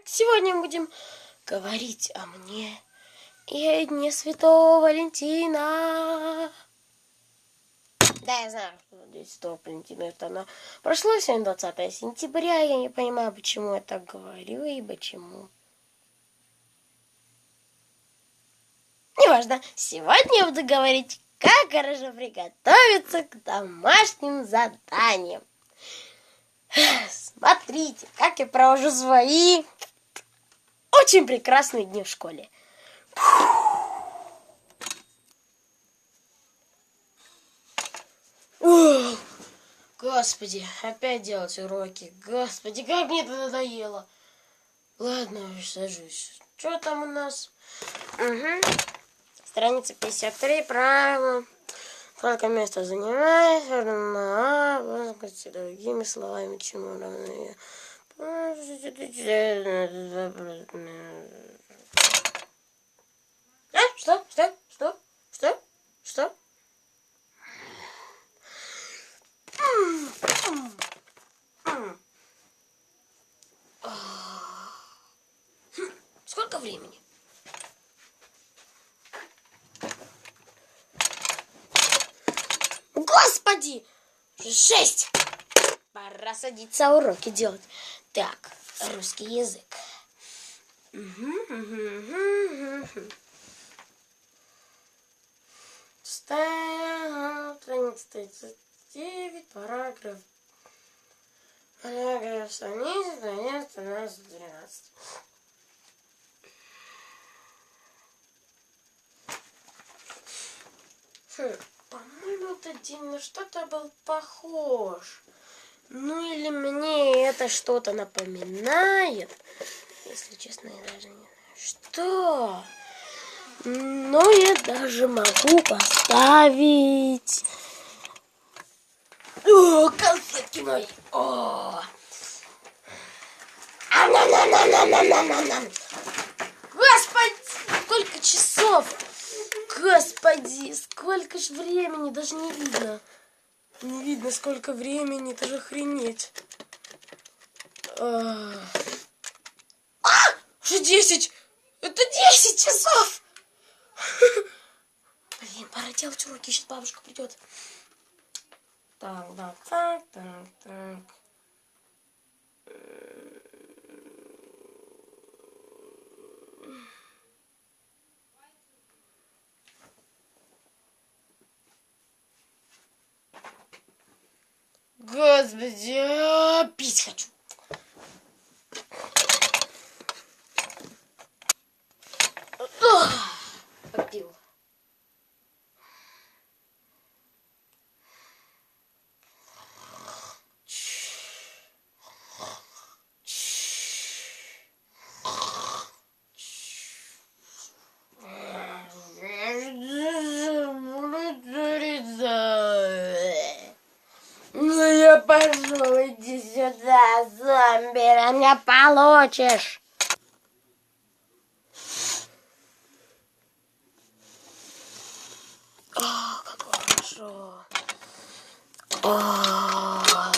Сегодня мы будем говорить о мне и о дне Святого Валентина. Да, я знаю, что День Святого Валентина это оно прошло, сегодня 20 сентября. Я не понимаю, почему я так говорю и почему. Неважно, сегодня я буду говорить, как хорошо приготовиться к домашним заданиям. Смотрите, как я провожу свои очень прекрасные дни в школе. Ох, Господи, опять делать уроки. Господи, как мне это надоело. Ладно, сажусь. Что там у нас? Угу. Страница 53, правильно. Сколько места занимает? Другими словами, чему равны? Что? Сколько времени? Господи! 6! Пора садиться уроки делать. Так, русский язык. Страница 39, параграф. Параграф страница 13. По-моему, этот день на что-то был похож. Ну или мне это что-то напоминает. Если честно, я даже не знаю, что. Но я даже могу поставить... О, конфетки мои. О! Господи, сколько часов! Господи, сколько ж времени, даже не видно. Не видно, сколько времени, даже охренеть. Уже 10! Это 10 часов! Блин, пора делать уроки, сейчас бабушка придет. Так. Господи, пить хочу. Попил. Ну я пошел, иди сюда, зомби, а меня получишь. О, как хорошо.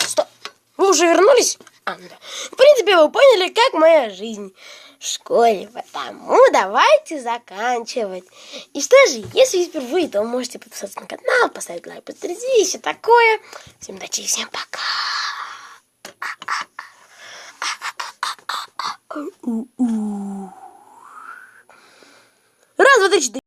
Стоп. Вы уже вернулись? Да. В принципе, вы поняли, как моя жизнь в школе. Потому давайте заканчивать. И что же, если вы впервые, то вы можете подписаться на канал, поставить лайк, подтвердить и все такое. Всем удачи и всем пока. Раз, два, три, четыре.